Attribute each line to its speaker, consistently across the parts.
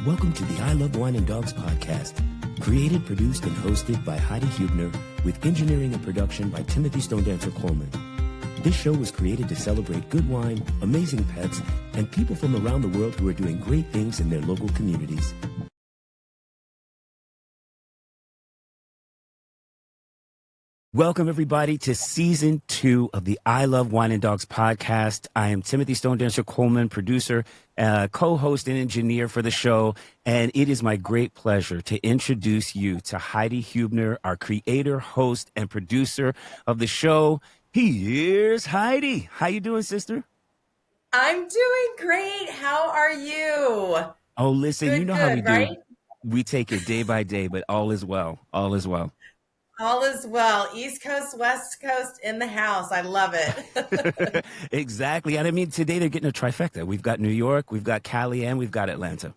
Speaker 1: Welcome to the I Love Wine and Dogs podcast, created, produced, and hosted by Heidi Hubner, with engineering and production by Timothy Stone Dancer Coleman. This show was created to celebrate good wine, amazing pets, and people from around the world who are doing great things in their local communities. Welcome, everybody, to Season 2 of the I Love Wine and Dogs podcast. I am Timothy Stone Dancer Coleman, producer, co-host, and engineer for the show. And it is my great pleasure to introduce you to Heidi Hubner, our creator, host, and producer of the show. Here's Heidi. How you doing, sister?
Speaker 2: I'm doing great. How are you?
Speaker 1: Oh, listen, you know how we do.
Speaker 2: Right?
Speaker 1: We take it day by day, but all is well. All is well.
Speaker 2: All is well. East Coast, West Coast in the house. I love it.
Speaker 1: Exactly. And I mean, today they're getting a trifecta. We've got New York, we've got Cali, and we've got Atlanta.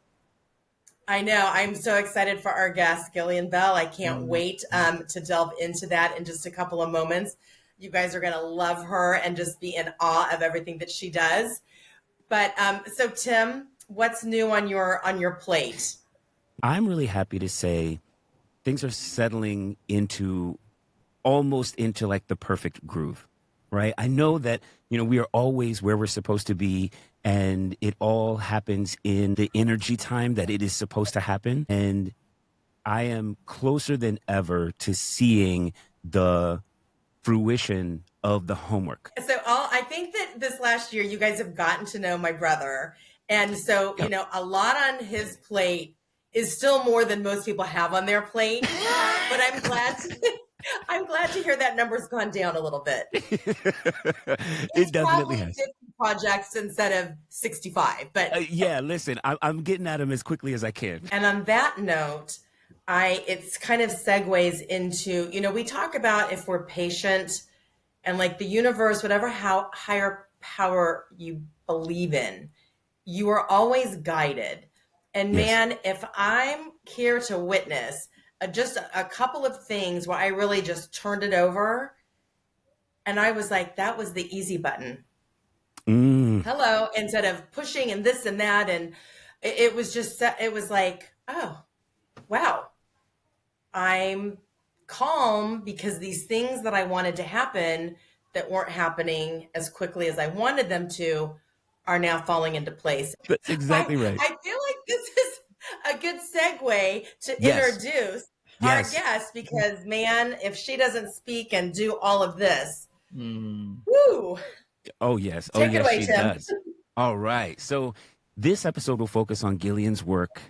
Speaker 2: I know. I'm so excited for our guest, Gillian Bell. I can't wait to delve into that in just a couple of moments. You guys are going to love her and just be in awe of everything that she does. But so, Tim, what's new on your plate?
Speaker 1: I'm really happy to say things are settling into almost into like the perfect groove, right? I know that, we are always where we're supposed to be, and it all happens in the energy time that it is supposed to happen. And I am closer than ever to seeing the fruition of the homework.
Speaker 2: So I think that this last year, you guys have gotten to know my brother. And so,
Speaker 1: Yep.
Speaker 2: A lot on his plate is still more than most people have on their plate. But I'm glad to hear that number's gone down a little bit.
Speaker 1: It definitely has.
Speaker 2: 50 projects instead of 65. But
Speaker 1: Yeah, listen, I'm getting at them as quickly as I can.
Speaker 2: And on that note, it's kind of segues into, we talk about if we're patient and like the universe, whatever higher power you believe in, you are always guided. And
Speaker 1: Yes.
Speaker 2: man, if I'm here to witness just a couple of things where I really just turned it over and I was like, that was the easy button. Hello, instead of pushing and this and that. And it was like, oh, wow. I'm calm because these things that I wanted to happen that weren't happening as quickly as I wanted them to are now falling into place.
Speaker 1: That's exactly right.
Speaker 2: I feel like this is a good segue to
Speaker 1: Yes.
Speaker 2: introduce
Speaker 1: Yes.
Speaker 2: our guest because, man, if she doesn't speak and do all of this, woo.
Speaker 1: Oh, yes.
Speaker 2: Take it away,
Speaker 1: she
Speaker 2: Tim.
Speaker 1: does. All right. So this episode will focus on Gillian's work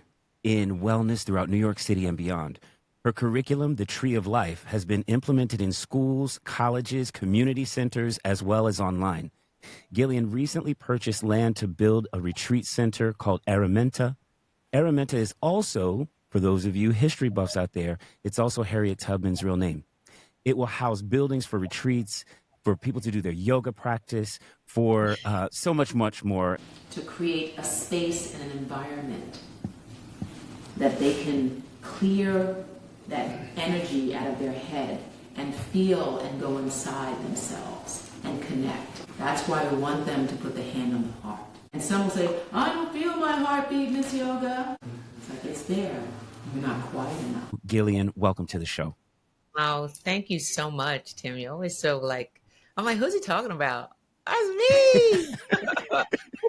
Speaker 1: in wellness throughout New York City and beyond. Her curriculum, The Tree of Life, has been implemented in schools, colleges, community centers, as well as online. Gillian recently purchased land to build a retreat center called Aramenta. Aramenta is also, for those of you history buffs out there, it's also Harriet Tubman's real name. It will house buildings for retreats, for people to do their yoga practice, for so much more.
Speaker 3: To create a space and an environment that they can clear that energy out of their head and feel and go inside themselves and connect. That's why we want them to put the hand on the heart. And some will say, I don't feel my heartbeat, Miss Yoga. It's like, it's there. You're not quiet enough.
Speaker 1: Gillian, welcome to the show.
Speaker 4: Oh, thank you so much, Tim. You're always so I'm like, who's he talking about? That's me.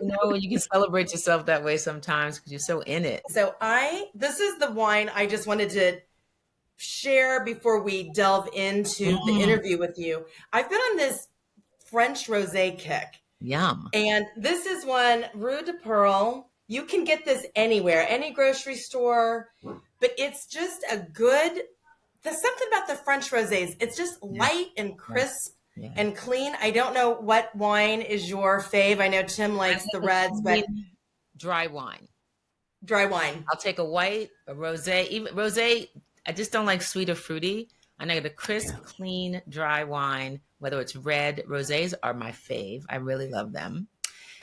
Speaker 4: When you can celebrate yourself that way sometimes because you're so in it.
Speaker 2: So this is the wine I just wanted to share before we delve into the interview with you. I've been on this French rosé kick.
Speaker 4: Yum.
Speaker 2: And this is one, Rue de Pearl. You can get this anywhere, any grocery store, but it's just there's something about the French rosés. It's just light and crisp and clean. I don't know what wine is your fave. I know Tim likes the reds, but
Speaker 4: dry wine.
Speaker 2: I'll
Speaker 4: take a white, a rosé, even rosé. I just don't like sweet or fruity. I know the crisp, clean, dry wine, whether it's red, rosés are my fave. I really love them.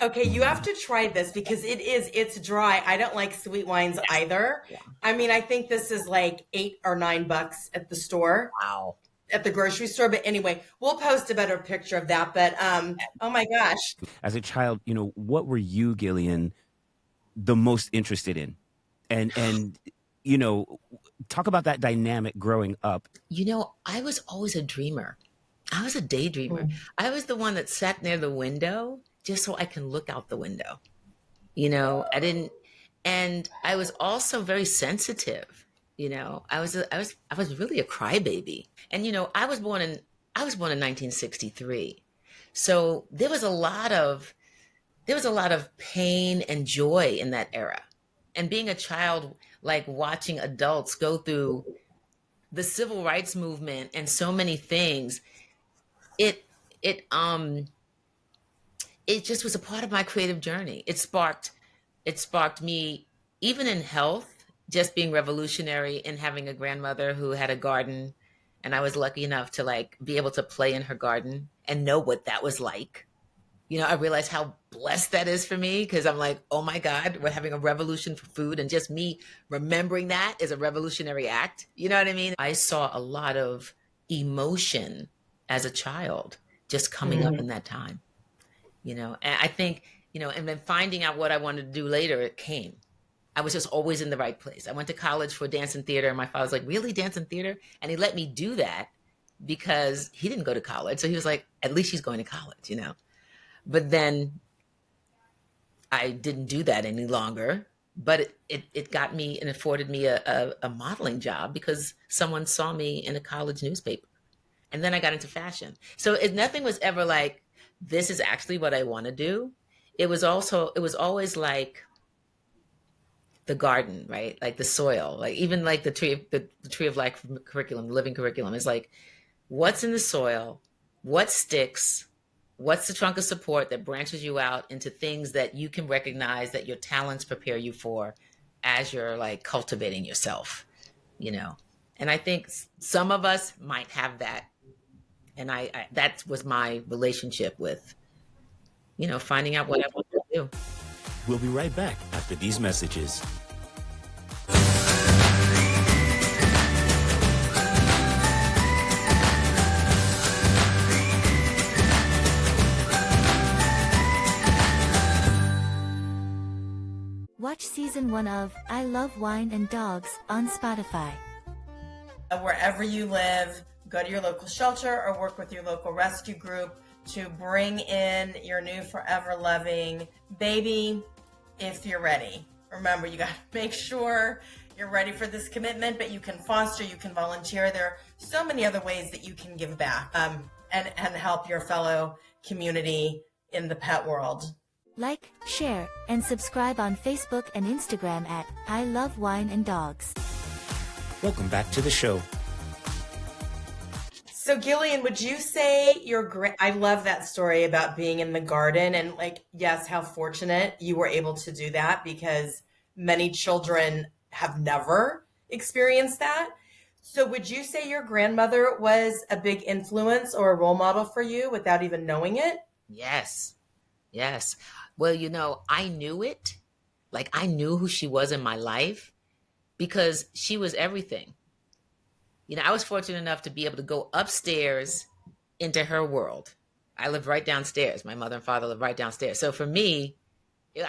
Speaker 2: Okay, you have to try this because it's dry. I don't like sweet wines either. Yeah. I mean, I think this is like $8 or $9 at the store.
Speaker 4: Wow.
Speaker 2: At the grocery store. But anyway, we'll post a better picture of that. But oh my gosh.
Speaker 1: As a child, what were you, Gillian, the most interested in? And you know, talk about that dynamic growing up.
Speaker 4: You know, I was always a dreamer. I was a daydreamer. I was the one that sat near the window just so I can look out the window. You know, I didn't, and I was also very sensitive. You know, I was really a crybaby. And you know, I was born in 1963. So there was a lot of pain and joy in that era. And being a child, like watching adults go through the civil rights movement and so many things, it it um it just was a part of my creative journey. It sparked me, even in health, just being revolutionary and having a grandmother who had a garden, and I was lucky enough to like be able to play in her garden and know what that was like. You know, I realized how blessed that is for me, because I'm like, oh my God, we're having a revolution for food. And just me remembering that is a revolutionary act. You know what I mean? I saw a lot of emotion as a child just coming up in that time, you know. And I think, you know, and then finding out what I wanted to do later, it came. I was just always in the right place. I went to college for dance and theater, and my father was like, really, dance and theater? And he let me do that because he didn't go to college. So he was like, at least she's going to college, you know. But then I didn't do that any longer. But it got me and afforded me a modeling job because someone saw me in a college newspaper. And then I got into fashion. So nothing was ever like, this is actually what I want to do. It was always like the garden, right? Like the soil, like even like the tree of life curriculum, the living curriculum is like, what's in the soil, what sticks, what's the trunk of support that branches you out into things that you can recognize that your talents prepare you for as you're like cultivating yourself, you know? And I think some of us might have that. And I that was my relationship with, you know, finding out what I want to do.
Speaker 1: We'll be right back after these messages.
Speaker 5: Watch season 1 of I Love Wine and Dogs on Spotify.
Speaker 2: Wherever you live, go to your local shelter or work with your local rescue group to bring in your new forever loving baby if you're ready. Remember, you got to make sure you're ready for this commitment, but you can foster, you can volunteer. There are so many other ways that you can give back and help your fellow community in the pet world.
Speaker 5: Like, share, and subscribe on Facebook and Instagram at I Love Wine and Dogs.
Speaker 1: Welcome back to the show.
Speaker 2: So Gillian, would you say I love that story about being in the garden, and like, yes, how fortunate you were able to do that, because many children have never experienced that. So would you say your grandmother was a big influence or a role model for you without even knowing it?
Speaker 4: Yes. Yes. Well, you know, I knew it. Like I knew who she was in my life because she was everything. You know, I was fortunate enough to be able to go upstairs into her world. I lived right downstairs. My mother and father lived right downstairs. So for me,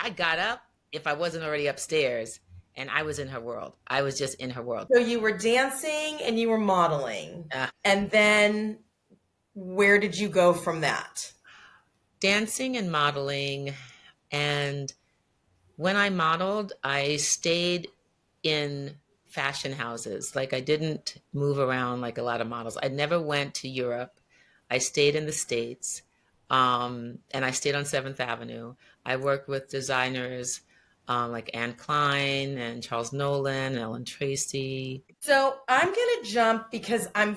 Speaker 4: I got up if I wasn't already upstairs, and I was in her world. I was just in her world.
Speaker 2: So you were dancing and you were modeling. And then where did you go from that?
Speaker 4: Dancing and modeling. And when I modeled, I stayed in fashion houses. Like I didn't move around like a lot of models. I never went to Europe. I stayed in the States. And I stayed on 7th Avenue. I worked with designers like Anne Klein and Charles Nolan and Ellen Tracy.
Speaker 2: So I'm going to jump because I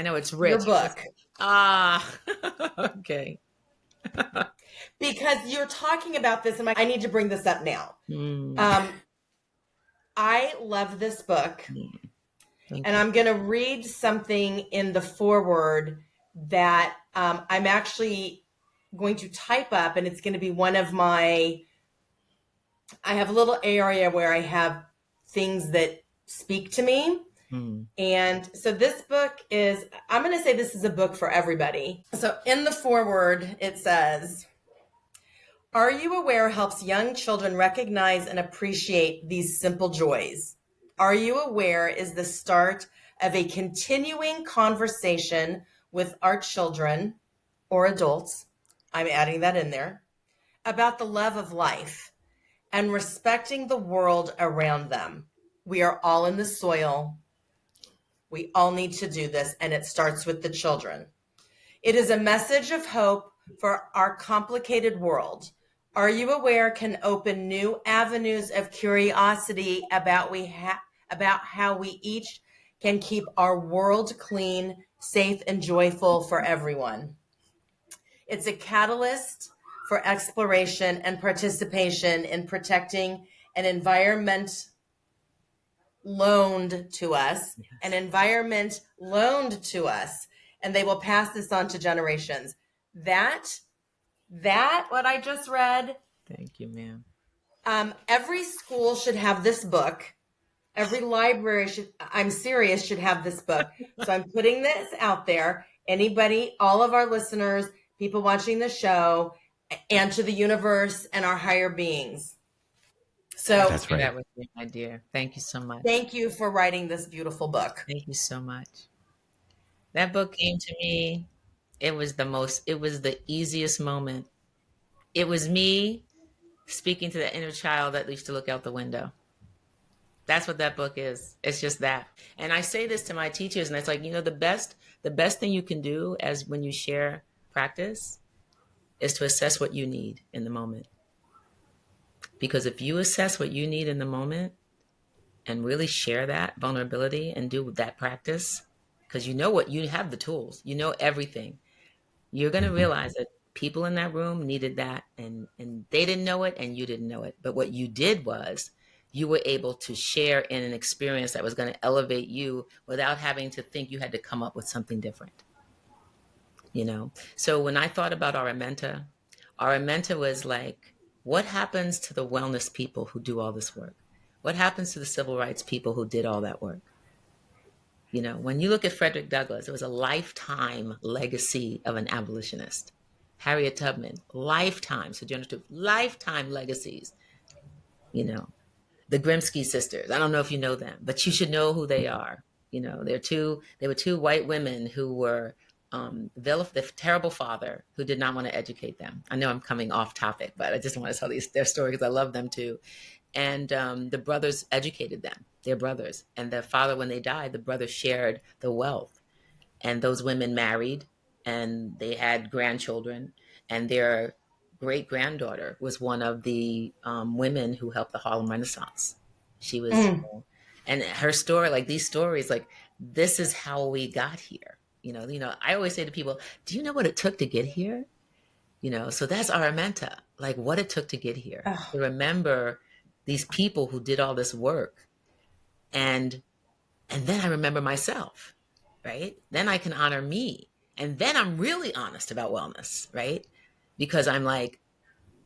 Speaker 4: know it's rich.
Speaker 2: Your book.
Speaker 4: Okay.
Speaker 2: Because you're talking about this, and I need to bring this up now. I love this book, and I'm going to read something in the foreword that I'm actually going to type up, and it's going to be one of I have a little area where I have things that speak to me. And so this book I'm going to say this is a book for everybody. So in the foreword, it says, Are You Aware helps young children recognize and appreciate these simple joys. Are You Aware is the start of a continuing conversation with our children or adults, I'm adding that in there, about the love of life and respecting the world around them. We are all in the soil. We all need to do this, and it starts with the children. It is a message of hope for our complicated world. Are You Aware can open new avenues of curiosity about how we each can keep our world clean, safe, and joyful for everyone. It's a catalyst for exploration and participation in protecting an environment loaned to us, and they will pass this on to generations. That what I just read.
Speaker 4: Thank you, ma'am.
Speaker 2: Every school should have this book. Every library should have this book. So I'm putting this out there. Anybody, all of our listeners, people watching the show, and to the universe and our higher beings. So
Speaker 1: That's right.
Speaker 4: That was me, my dear. Thank you so much.
Speaker 2: Thank you for writing this beautiful book.
Speaker 4: Thank you so much. That book came to me. It was the easiest moment. It was me speaking to the inner child that used to look out the window. That's what that book is. It's just that. And I say this to my teachers, and it's like, the best thing you can do as when you share practice is to assess what you need in the moment. Because if you assess what you need in the moment and really share that vulnerability and do that practice, because you have the tools, you know everything, you're going to realize that people in that room needed that, and they didn't know it and you didn't know it. But what you did was you were able to share in an experience that was going to elevate you without having to think you had to come up with something different. So when I thought about Aramenta was like, what happens to the wellness people who do all this work? What happens to the civil rights people who did all that work? When you look at Frederick Douglass, it was a lifetime legacy of an abolitionist. Harriet Tubman, lifetime, Sojourner Truth, lifetime legacies. The Grimsky sisters, I don't know if you know them, but you should know who they are. They were two white women who were the terrible father who did not want to educate them. I know I'm coming off topic, but I just want to tell their story because I love them too. And the brothers educated them, their brothers. And their father, when they died, the brothers shared the wealth. And those women married and they had grandchildren. And their great-granddaughter was one of the women who helped the Harlem Renaissance. She was, and her story, like these stories, like this is how we got here. I always say to people, do you know what it took to get here? So that's Aramenta, like what it took to get here. To remember these people who did all this work. And then I remember myself, right? Then I can honor me. And then I'm really honest about wellness, right? Because I'm like,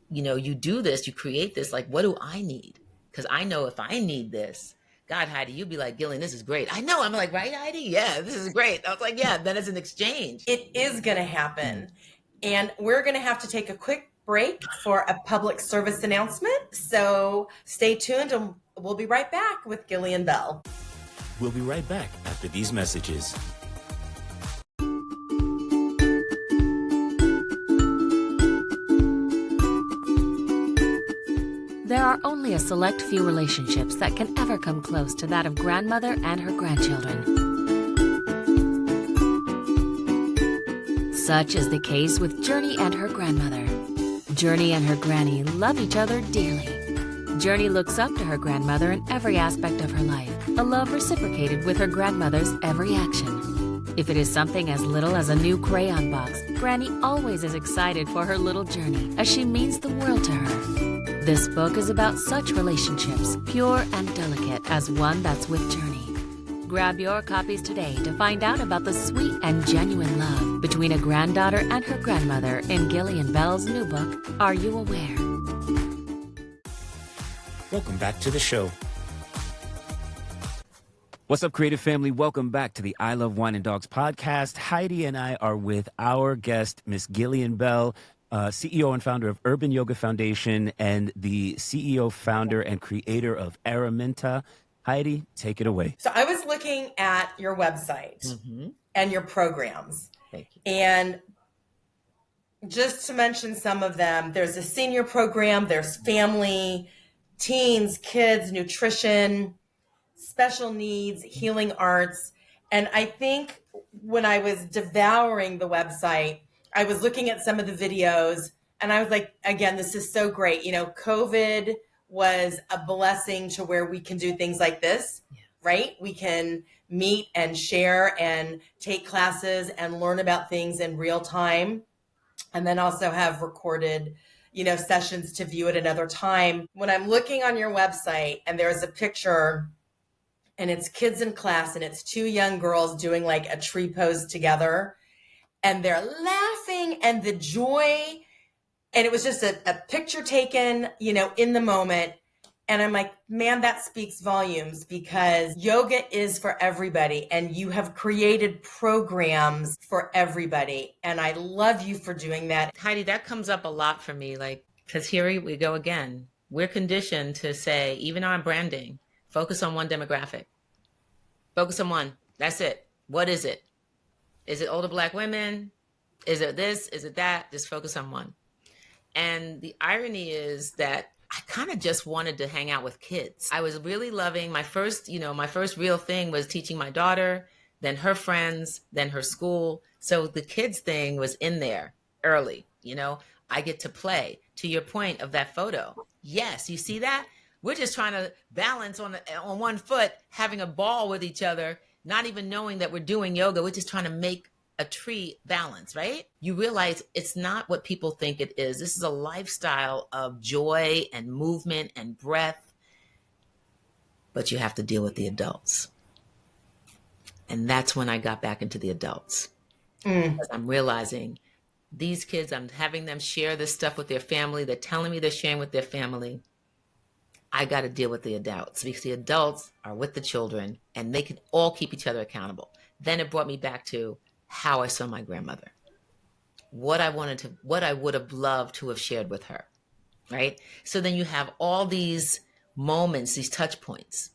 Speaker 4: you do this, you create this, like, what do I need? Because I know if I need this, God, Heidi, you'd be like, Gillian, this is great. I know. I'm like, right, Heidi? Yeah, this is great. I was like, yeah, then it's an exchange.
Speaker 2: It is going to happen. And we're going to have to take a quick break for a public service announcement. So stay tuned and we'll be right back with Gillian Bell.
Speaker 1: We'll be right back after these messages.
Speaker 6: There are only a select few relationships that can ever come close to that of grandmother and her grandchildren. Such is the case with Journey and her grandmother. Journey and her granny love each other dearly. Journey looks up to her grandmother in every aspect of her life, a love reciprocated with her grandmother's every action. If it is something as little as a new crayon box, Granny always is excited for her little Journey, as she means the world to her. This book is about such relationships, pure and delicate as one that's with Journey. Grab your copies today to find out about the sweet and genuine love between a granddaughter and her grandmother in Gillian Bell's new book, Are You Aware?
Speaker 1: Welcome back to the show. What's up, creative family? Welcome back to the I Love Wine and Dogs podcast. Heidi and I are with our guest, Miss Gillian Bell. CEO and founder of Urban Yoga Foundation and the CEO, founder, and creator of Aramenta. Heidi, take it away.
Speaker 2: So I was looking at your website and your programs.
Speaker 4: Thank you.
Speaker 2: And just to mention some of them, there's a senior program, there's family, teens, kids, nutrition, special needs, healing arts. And I think when I was devouring the website, I was looking at some of the videos and I was like, again, this is so great. You know, COVID was a blessing to where we can do things like this, right? We can meet and share and take classes and learn about things in real time. And then also have recorded, sessions to view at another time. When I'm looking on your website and there's a picture and it's kids in class and it's two young girls doing like a tree pose together and they're laughing and the joy. And it was just a picture taken, in the moment. And I'm like, man, that speaks volumes because yoga is for everybody and you have created programs for everybody. And I love you for doing that.
Speaker 4: Heidi, that comes up a lot for me, because here we go again. We're conditioned to say, even on branding, focus on one demographic. Focus on one. That's it. What is it? Is it older Black women? Is it this? Is it that? Just focus on one. And the irony is that I kind of just wanted to hang out with kids. I was really loving my first real thing was teaching my daughter, then her friends, then her school. So the kids thing was in there early. I get to play. To your point of that photo. Yes, you see that? We're just trying to balance on one foot, having a ball with each other, not even knowing that we're doing yoga. We're just trying to make a tree balance, right? You realize it's not what people think it is. This is a lifestyle of joy and movement and breath, but you have to deal with the adults. And that's when I got back into the adults. Because I'm realizing these kids, I'm having them share this stuff with their family. They're telling me they're sharing with their family. I got to deal with the adults because the adults are with the children and they can all keep each other accountable. Then it brought me back to how I saw my grandmother, what I would have loved to have shared with her, right? So then you have all these moments, these touch points,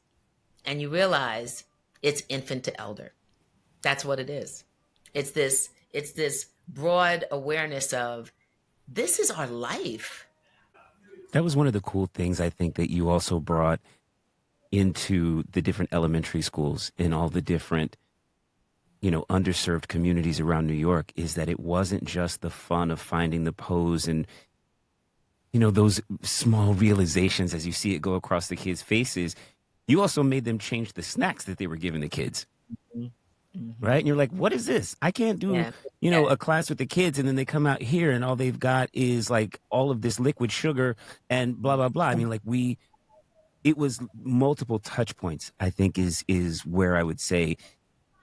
Speaker 4: and you realize it's infant to elder. That's what it is. It's this broad awareness of this is our life.
Speaker 1: That was one of the cool things I think that you also brought into the different elementary schools in all the different underserved communities around New York is that it wasn't just the fun of finding the pose and, those small realizations as you see it go across the kids' faces. You also made them change the snacks that they were giving the kids. Right? And you're like, what is this? I can't do, a class with the kids. And then they come out here and all they've got is like all of this liquid sugar and blah, blah, blah. I mean, it was multiple touch points, I think is where I would say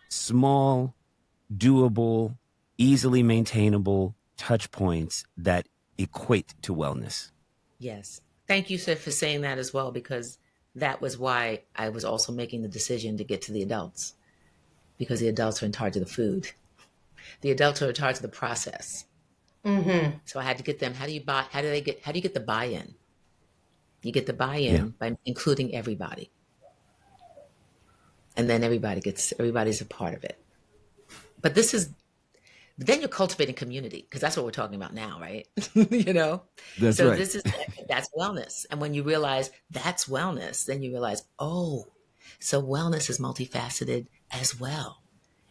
Speaker 1: small, doable, easily maintainable touch points that equate to wellness.
Speaker 4: Yes. Thank you, Sid, for saying that as well, because that was why I was also making the decision to get to the adults, because the adults are in charge of the food. The adults are in charge of the process. So I had to get them. How do you get the buy-in? You get the buy-in by including everybody. And then everybody's a part of it. But then you're cultivating community, because that's what we're talking about now, right?
Speaker 1: That's
Speaker 4: so
Speaker 1: right.
Speaker 4: That's wellness. And when you realize that's wellness, then you realize, so wellness is multifaceted as well.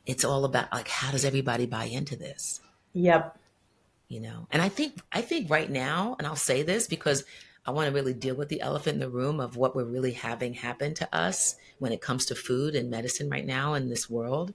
Speaker 4: It's all about how does everybody buy into this?
Speaker 2: Yep.
Speaker 4: And I think right now, and I'll say this because I want to really deal with the elephant in the room of what we're really having happen to us when it comes to food and medicine right now in this world.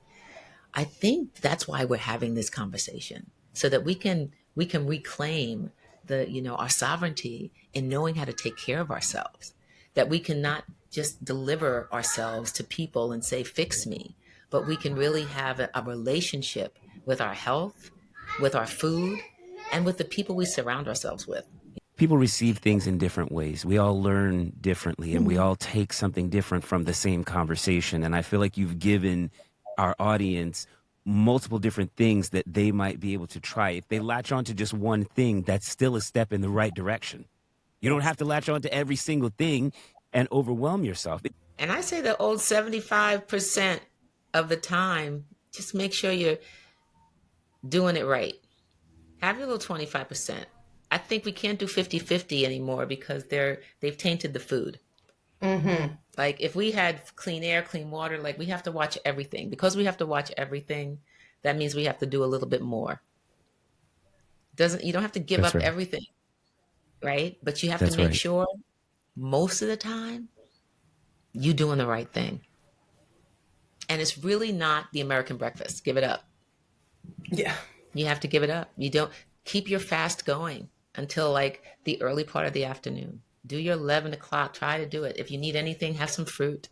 Speaker 4: I think that's why we're having this conversation, so that we can reclaim our sovereignty in knowing how to take care of ourselves, that we cannot just deliver ourselves to people and say, fix me, but we can really have a relationship with our health, with our food, and with the people we surround ourselves with.
Speaker 1: People receive things in different ways. We all learn differently and we all take something different from the same conversation. And I feel like you've given our audience multiple different things that they might be able to try. If they latch on to just one thing, that's still a step in the right direction. You don't have to latch on to every single thing and overwhelm yourself.
Speaker 4: And I say the old 75% of the time, just make sure you're doing it right. Have your little 25%. I think we can't do 50-50 anymore because they've tainted the food.
Speaker 2: Mm-hmm.
Speaker 4: Like if we had clean air, clean water, like we have to watch everything. Because we have to watch everything, that means we have to do a little bit more. You don't have to give
Speaker 1: That's
Speaker 4: up
Speaker 1: right.
Speaker 4: everything, right? But you have
Speaker 1: That's
Speaker 4: to make
Speaker 1: right.
Speaker 4: sure most of the time you doing the right thing. And it's really not the American breakfast. Give it up.
Speaker 2: Yeah.
Speaker 4: You have to give it up. You don't keep your fast going until like the early part of the afternoon. Do your 11 o'clock. Try to do it. If you need anything, have some fruit.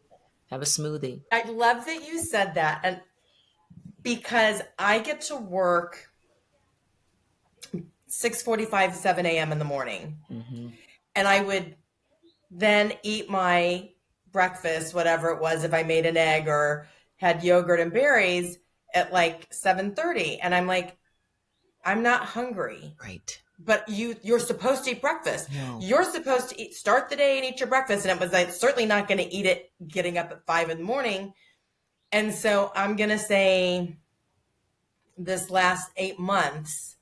Speaker 4: Have a smoothie.
Speaker 2: I love that you said that. And because I get to work 6:45, 7 a.m. in the morning.
Speaker 4: Mm-hmm.
Speaker 2: And I would then eat my breakfast, whatever it was, if I made an egg or had yogurt and berries at like 7:30. And I'm like, I'm not hungry.
Speaker 4: Right.
Speaker 2: But you're supposed to eat breakfast.
Speaker 4: No.
Speaker 2: You're supposed to start the day and eat your breakfast. And it was like, certainly not going to eat it getting up at 5 in the morning. And so I'm going to say this last 8 months,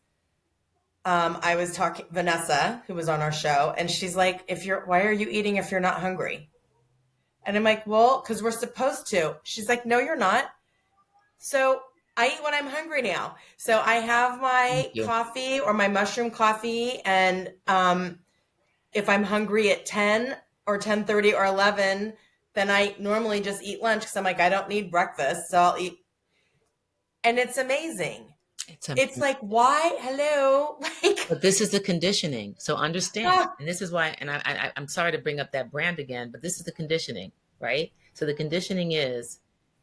Speaker 2: I was talking Vanessa, who was on our show, and she's like, why are you eating if you're not hungry? And I'm like, well, because we're supposed to. She's like, no, you're not. So I eat when I'm hungry now. So I have my coffee or my mushroom coffee. And if I'm hungry at 10 or 10:30 or 11, then I normally just eat lunch because I'm like, I don't need breakfast. So I'll eat. And it's amazing. It's like, why? Hello.
Speaker 4: But this is the conditioning. So understand. And this is why, and I'm sorry to bring up that brand again, but this is the conditioning, right? So the conditioning is,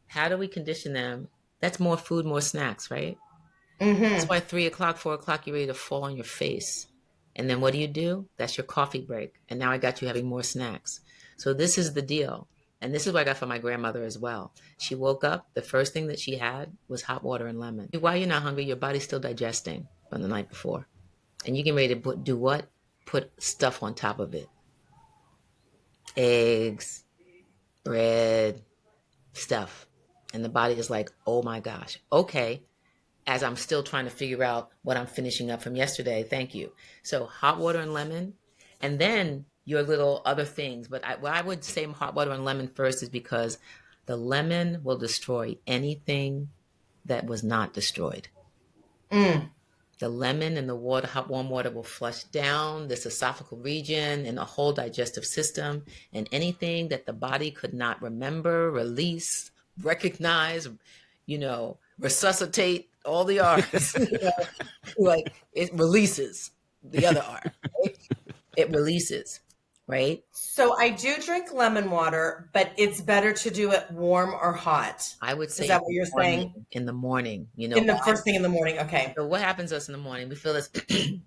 Speaker 4: how do we condition them? That's more food, more snacks, right?
Speaker 2: Mm-hmm.
Speaker 4: That's why 3 o'clock, 4 o'clock, you're ready to fall on your face. And then what do? That's your coffee break. And now I got you having more snacks. So this is the deal. And this is what I got from my grandmother as well. She woke up, the first thing that she had was hot water and lemon. While you're not hungry, your body's still digesting from the night before. And you get ready to do what? Put stuff on top of it. Eggs, bread, stuff. And the body is like, oh my gosh, okay. As I'm still trying to figure out what I'm finishing up from yesterday, thank you. So hot water and lemon, and then your little other things. But why I would say hot water and lemon first is because the lemon will destroy anything that was not destroyed.
Speaker 2: Mm.
Speaker 4: The lemon and the water, hot warm water, will flush down this esophageal region and the whole digestive system, and anything that the body could not remember, release, recognize, resuscitate, all the R's. Like it releases the other R. Right? It releases, right?
Speaker 2: So I do drink lemon water, but it's better to do it warm or hot.
Speaker 4: I would say,
Speaker 2: is that what you're saying?
Speaker 4: In the morning,
Speaker 2: in the first thing in the morning. Okay.
Speaker 4: So what happens to us in the morning? We feel this,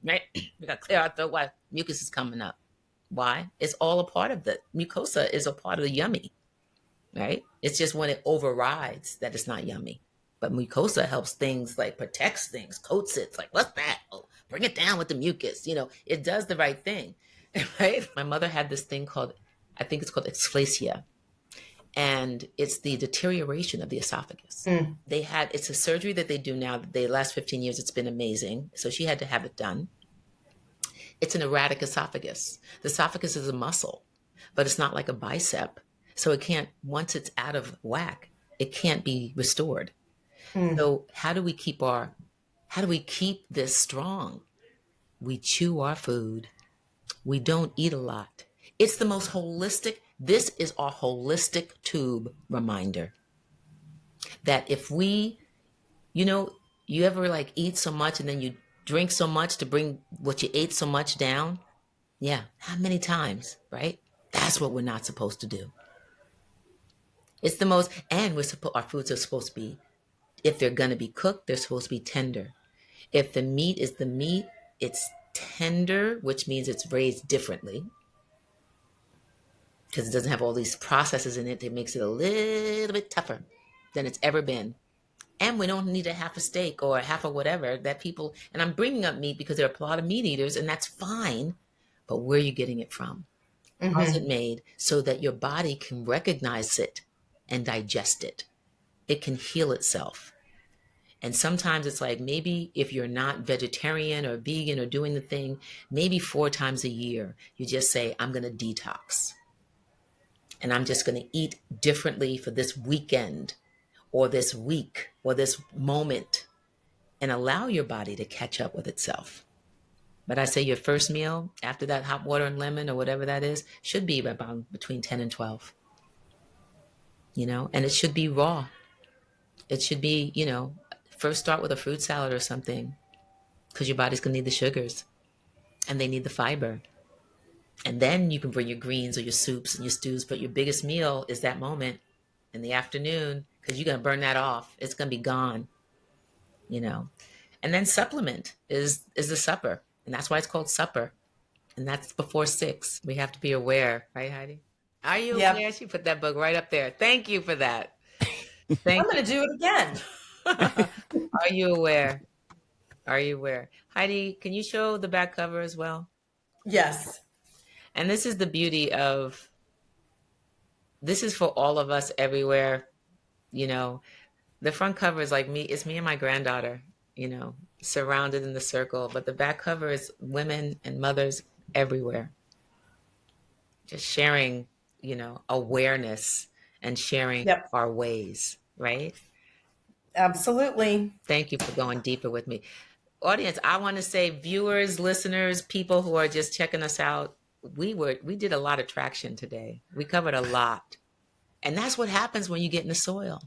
Speaker 4: right? We got to clear our throat. Why? Mucus is coming up. Why? It's all a part of the mucosa. Is a part of the yummy, right? It's just when it overrides that it's not yummy. But mucosa helps things, like protects things, coats it. It's like, what's that? Oh, bring it down with the mucus. It does the right thing, right? My mother had this thing called, I think it's called asphyxia. And it's the deterioration of the esophagus.
Speaker 2: Mm.
Speaker 4: It's a surgery that they do now. The last 15 years, it's been amazing. So she had to have it done. It's an erratic esophagus. The esophagus is a muscle, but it's not like a bicep. So it can't, once it's out of whack, it can't be restored. Mm. So how do we keep this strong? We chew our food. We don't eat a lot. It's the most holistic. This is our holistic tube reminder that if we, you ever like eat so much and then you drink so much to bring what you ate so much down? Yeah. How many times, right? That's what we're not supposed to do. It's the most, and our foods are supposed to be, if they're going to be cooked, they're supposed to be tender. If the meat is the meat, it's tender, which means it's raised differently because it doesn't have all these processes in it that makes it a little bit tougher than it's ever been. And we don't need a half a steak or a half of whatever that people, and I'm bringing up meat because there are a lot of meat eaters, and that's fine. But where are you getting it from? How's it made so that your body can recognize it and digest it? It can heal itself. And sometimes it's like, maybe if you're not vegetarian or vegan or doing the thing, maybe 4 times a year, you just say, I'm going to detox. And I'm just going to eat differently for this weekend or this week or this moment, and allow your body to catch up with itself. But I say your first meal after that hot water and lemon or whatever that is should be about between 10 and 12, and it should be raw. It should be, first start with a fruit salad or something, because your body's going to need the sugars and they need the fiber. And then you can bring your greens or your soups and your stews, but your biggest meal is that moment in the afternoon, because you're going to burn that off. It's going to be gone, And then supplement is the supper. And that's why it's called supper. And that's before 6. We have to be aware, right, Heidi? Are you aware? She put that book right up there. Thank you for that.
Speaker 2: I'm going to do it again.
Speaker 4: Are you aware? Are you aware? Heidi, can you show the back cover as well?
Speaker 2: Yes.
Speaker 4: And this is the beauty of, this is for all of us everywhere. The front cover is like me. It's me and my granddaughter, surrounded in the circle. But the back cover is women and mothers everywhere. Just sharing, awareness and sharing our ways, right?
Speaker 2: Absolutely.
Speaker 4: Thank you for going deeper with me. Audience, I want to say, viewers, listeners, people who are just checking us out, we did a lot of traction today. We covered a lot. And that's what happens when you get in the soil.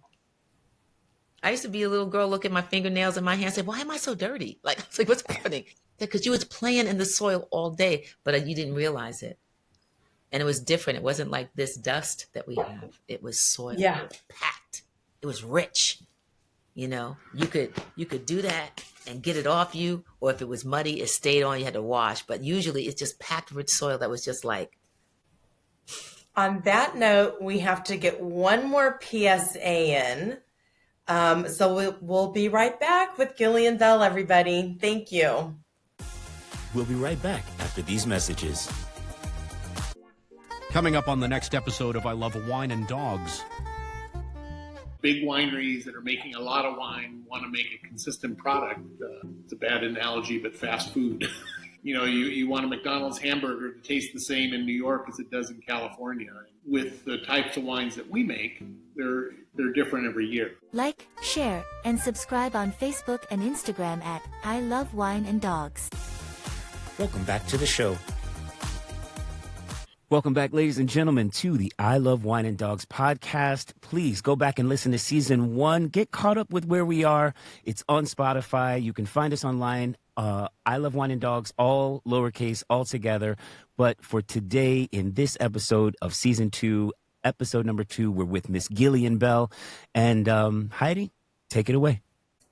Speaker 4: I used to be a little girl, look at my fingernails and my hands, say, why am I so dirty? I was like, what's happening? Because you was playing in the soil all day, but you didn't realize it. And it was different. It wasn't like this dust that we have. It was soil.
Speaker 2: Yeah.
Speaker 4: It was packed. It was rich. You could do that and get it off you, or if it was muddy, it stayed on, you had to wash. But usually it's just packed rich soil that was just like.
Speaker 2: On that note, we have to get one more PSA in. So we'll be right back with Gillian Bell, everybody. Thank you.
Speaker 1: We'll be right back after these messages.
Speaker 7: Coming up on the next episode of I Love Wine and Dogs.
Speaker 8: Big wineries that are making a lot of wine want to make a consistent product. It's a bad analogy, but fast food. You want a McDonald's hamburger to taste the same in New York as it does in California. With the types of wines that we make, they're different every year.
Speaker 5: Like, share, and subscribe on Facebook and Instagram at I Love Wine and Dogs.
Speaker 1: Welcome back to the show. Welcome back, ladies and gentlemen, to the I Love Wine and Dogs podcast. Please go back and listen to season 1. Get caught up with where we are. It's on Spotify. You can find us online. I Love Wine and Dogs, all lowercase, all together. But for today, in this episode of season 2, episode number 2, we're with Miss Gillian Bell. And Heidi, take it away.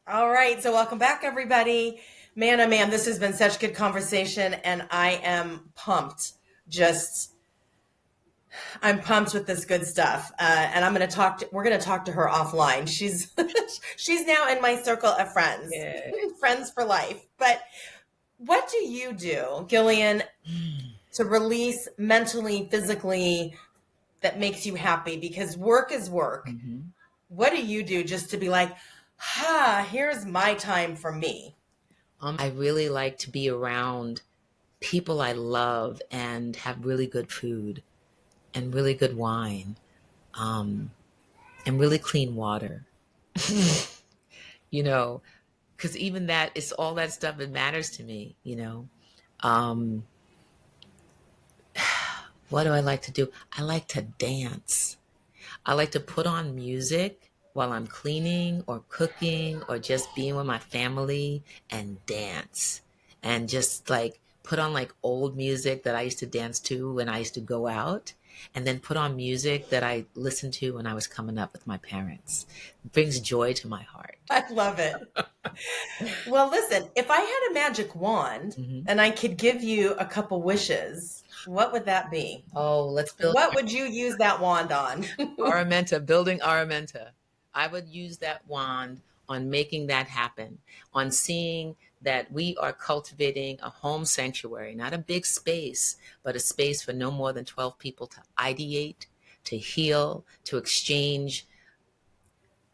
Speaker 2: All right. So welcome back, everybody. Man, oh man, this has been such good conversation, and I am pumped. I'm pumped with this good stuff. And we're going to talk to her offline. She's now in my circle of friends, friends for life. But what do you do, Gillian, to release mentally, physically, that makes you happy? Because work is work. Mm-hmm. What do you do just to be like, here's my time for me?
Speaker 4: I really like to be around people I love and have really good food. And really good wine, and really clean water, because even that is all that stuff that matters to me, What do I like to do? I like to dance. I like to put on music while I'm cleaning or cooking or just being with my family and dance, and just put on old music that I used to dance to when I used to go out. And then put on music that I listened to when I was coming up with my parents. It brings joy to my heart.
Speaker 2: I love it. Well, listen, if I had a magic wand and I could give you a couple wishes, what would that be?
Speaker 4: Oh, let's build.
Speaker 2: What would you use that wand on?
Speaker 4: Aramenta, building Aramenta. I would use that wand on making that happen, on seeing that we are cultivating a home sanctuary, not a big space, but a space for no more than 12 people to ideate, to heal, to exchange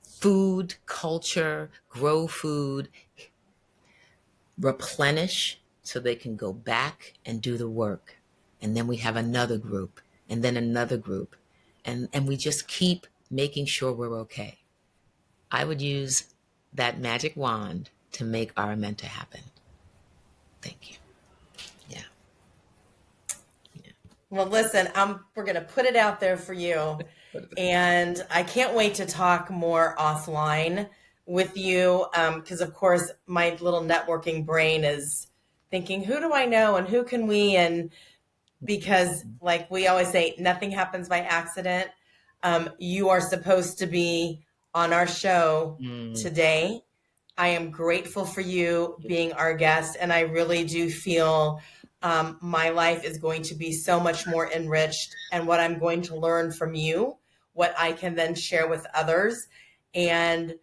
Speaker 4: food, culture, grow food, replenish so they can go back and do the work. And then we have another group, and then another group. And we just keep making sure we're okay. I would use that magic wand to make Aramenta happen. Thank you. Yeah.
Speaker 2: Well, listen, we're going to put it out there for you. And I can't wait to talk more offline with you. Because, of course, my little networking brain is thinking, who do I know and who can we? And because, like we always say, nothing happens by accident. You are supposed to be on our show today. I am grateful for you being our guest. And I really do feel my life is going to be so much more enriched, and what I'm going to learn from you, what I can then share with others. And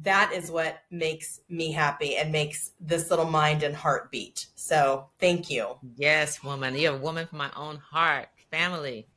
Speaker 2: that is what makes me happy and makes this little mind and heart beat. So thank you.
Speaker 4: Yes, woman. You're a woman from my own heart. Family.